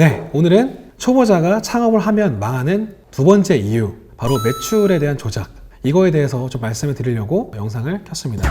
네, 오늘은 초보자가 창업을 하면 망하는 두 번째 이유, 바로 매출에 대한 조작, 이거에 대해서 좀 말씀을 드리려고 영상을 켰습니다.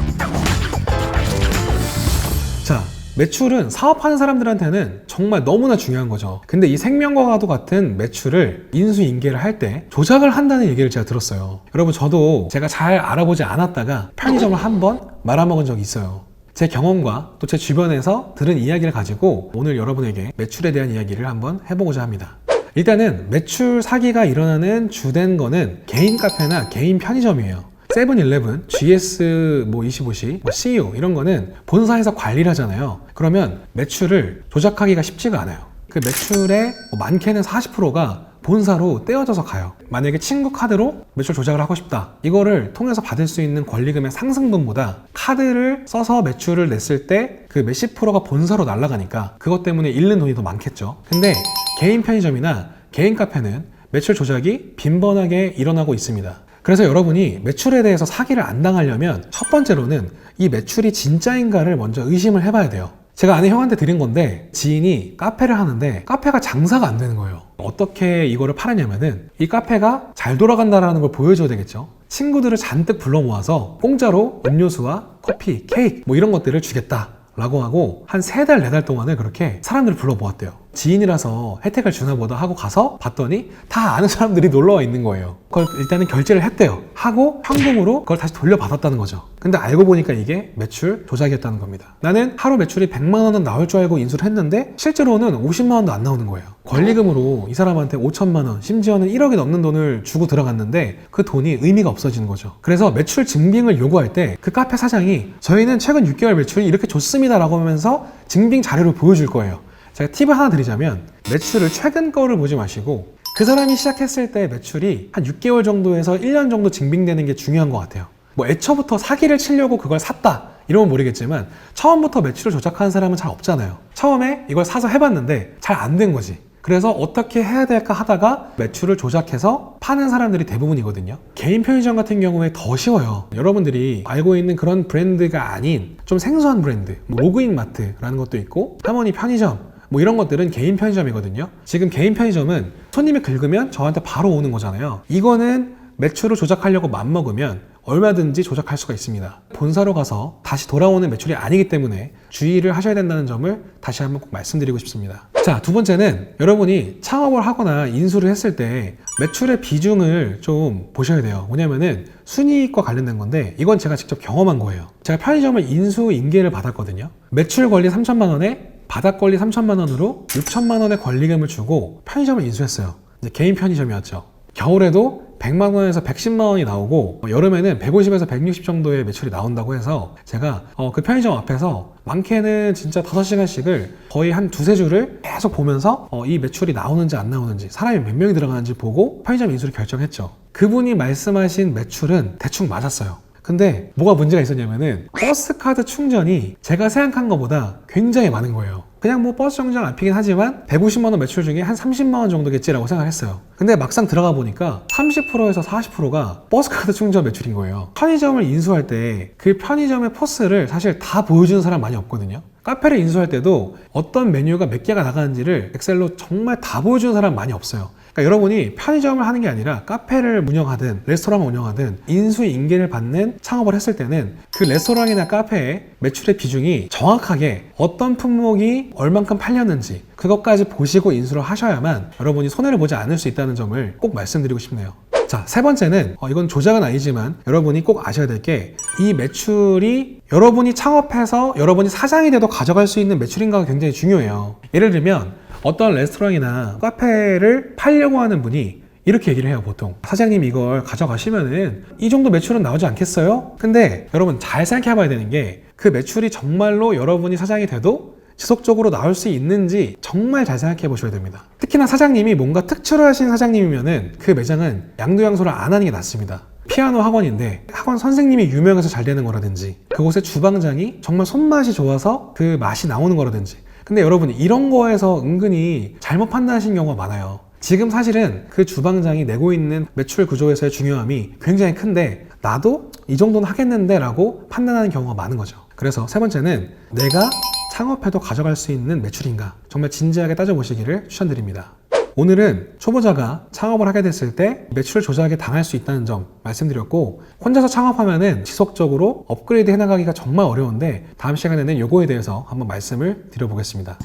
자, 매출은 사업하는 사람들한테는 정말 너무나 중요한 거죠. 근데 이 생명과도 같은 매출을 인수인계를 할 때 조작을 한다는 얘기를 제가 들었어요. 여러분, 저도 제가 잘 알아보지 않았다가 편의점을 한번 말아먹은 적이 있어요. 제 경험과 또 제 주변에서 들은 이야기를 가지고 오늘 여러분에게 매출에 대한 이야기를 한번 해보고자 합니다. 일단은 매출 사기가 일어나는 주된 거는 개인 카페나 개인 편의점이에요. 세븐일레븐, GS 25시, CU 이런 거는 본사에서 관리를 하잖아요. 그러면 매출을 조작하기가 쉽지가 않아요. 그 매출의 많게는 40%가 본사로 떼어져서 가요. 만약에 친구 카드로 매출 조작을 하고 싶다, 이거를 통해서 받을 수 있는 권리금의 상승분보다 카드를 써서 매출을 냈을 때 그 몇십 프로가 본사로 날아가니까 그것 때문에 잃는 돈이 더 많겠죠. 근데 개인 편의점이나 개인 카페는 매출 조작이 빈번하게 일어나고 있습니다. 그래서 여러분이 매출에 대해서 사기를 안 당하려면 첫 번째로는 이 매출이 진짜인가를 먼저 의심을 해봐야 돼요. 제가 아는 형한테 드린 건데, 지인이 카페를 하는데 카페가 장사가 안 되는 거예요. 어떻게 이거를 팔았냐면은 이 카페가 잘 돌아간다는 걸 보여줘야 되겠죠. 친구들을 잔뜩 불러 모아서 공짜로 음료수와 커피, 케이크 이런 것들을 주겠다 라고 하고 한 3달, 4달 동안을 그렇게 사람들을 불러 모았대요. 지인이라서 혜택을 주나 보다 하고 가서 봤더니 다 아는 사람들이 놀러와 있는 거예요. 그걸 일단은 결제를 했대요. 하고 현금으로 그걸 다시 돌려받았다는 거죠. 근데 알고 보니까 이게 매출 조작이었다는 겁니다. 나는 하루 매출이 100만 원은 나올 줄 알고 인수를 했는데 실제로는 50만 원도 안 나오는 거예요. 권리금으로 이 사람한테 5천만 원, 심지어는 1억이 넘는 돈을 주고 들어갔는데 그 돈이 의미가 없어지는 거죠. 그래서 매출 증빙을 요구할 때 그 카페 사장이 저희는 최근 6개월 매출이 이렇게 좋습니다 라고 하면서 증빙 자료를 보여줄 거예요. 제가 팁을 하나 드리자면, 매출을 최근 거를 보지 마시고 그 사람이 시작했을 때 매출이 한 6개월 정도에서 1년 정도 증빙되는 게 중요한 것 같아요. 애초부터 사기를 치려고 그걸 샀다 이러면 모르겠지만 처음부터 매출을 조작하는 사람은 잘 없잖아요. 처음에 이걸 사서 해봤는데 잘 안 된 거지. 그래서 어떻게 해야 될까 하다가 매출을 조작해서 파는 사람들이 대부분이거든요. 개인 편의점 같은 경우에 더 쉬워요. 여러분들이 알고 있는 그런 브랜드가 아닌 좀 생소한 브랜드, 로그인 마트라는 것도 있고 하모니 편의점 이런 것들은 개인 편의점이거든요. 지금 개인 편의점은 손님이 긁으면 저한테 바로 오는 거잖아요. 이거는 매출을 조작하려고 맘먹으면 얼마든지 조작할 수가 있습니다. 본사로 가서 다시 돌아오는 매출이 아니기 때문에 주의를 하셔야 된다는 점을 다시 한번 꼭 말씀드리고 싶습니다. 자, 두 번째는 여러분이 창업을 하거나 인수를 했을 때 매출의 비중을 좀 보셔야 돼요. 뭐냐면은 순이익과 관련된 건데, 이건 제가 직접 경험한 거예요. 제가 편의점을 인수인계를 받았거든요. 매출 권리 3천만 원에 바닥 권리 3천만 원으로 6천만 원의 권리금을 주고 편의점을 인수했어요. 이제 개인 편의점이었죠. 겨울에도 100만 원에서 110만 원이 나오고 여름에는 150에서 160 정도의 매출이 나온다고 해서 제가 그 편의점 앞에서 많게는 진짜 5시간씩을 거의 한 2-3주를 계속 보면서 이 매출이 나오는지 안 나오는지, 사람이 몇 명이 들어가는지 보고 편의점 인수를 결정했죠. 그분이 말씀하신 매출은 대충 맞았어요. 근데 뭐가 문제가 있었냐면은 버스카드 충전이 제가 생각한 것보다 굉장히 많은 거예요. 그냥 버스 정류장 앞이긴 하지만 150만 원 매출 중에 한 30만 원 정도겠지라고 생각했어요. 근데 막상 들어가 보니까 30%에서 40%가 버스카드 충전 매출인 거예요. 편의점을 인수할 때 그 편의점의 포스를 사실 다 보여주는 사람 많이 없거든요. 카페를 인수할 때도 어떤 메뉴가 몇 개가 나가는지를 엑셀로 정말 다 보여주는 사람 많이 없어요. 그러니까 여러분이 편의점을 하는 게 아니라 카페를 운영하든 레스토랑을 운영하든 인수인계를 받는 창업을 했을 때는 그 레스토랑이나 카페의 매출의 비중이 정확하게 어떤 품목이 얼만큼 팔렸는지 그것까지 보시고 인수를 하셔야만 여러분이 손해를 보지 않을 수 있다는 점을 꼭 말씀드리고 싶네요. 자, 세 번째는 이건 조작은 아니지만 여러분이 꼭 아셔야 될 게, 이 매출이 여러분이 창업해서 여러분이 사장이 돼도 가져갈 수 있는 매출인가가 굉장히 중요해요. 예를 들면 어떤 레스토랑이나 카페를 팔려고 하는 분이 이렇게 얘기를 해요. 보통 사장님 이걸 가져가시면은 이 정도 매출은 나오지 않겠어요? 근데 여러분 잘 생각해 봐야 되는 게, 그 매출이 정말로 여러분이 사장이 돼도 지속적으로 나올 수 있는지 정말 잘 생각해 보셔야 됩니다. 특히나 사장님이 뭔가 특출하신 사장님이면은 그 매장은 양도양수를 안 하는 게 낫습니다. 피아노 학원인데 학원 선생님이 유명해서 잘 되는 거라든지, 그곳의 주방장이 정말 손맛이 좋아서 그 맛이 나오는 거라든지. 근데 여러분, 이런 거에서 은근히 잘못 판단하시는 경우가 많아요. 지금 사실은 그 주방장이 내고 있는 매출 구조에서의 중요함이 굉장히 큰데 나도 이 정도는 하겠는데 라고 판단하는 경우가 많은 거죠. 그래서 세 번째는 내가 창업해도 가져갈 수 있는 매출인가? 정말 진지하게 따져보시기를 추천드립니다. 오늘은 초보자가 창업을 하게 됐을 때 매출 조작에 당할 수 있다는 점 말씀드렸고, 혼자서 창업하면은 지속적으로 업그레이드 해나가기가 정말 어려운데 다음 시간에는 요거에 대해서 한번 말씀을 드려보겠습니다.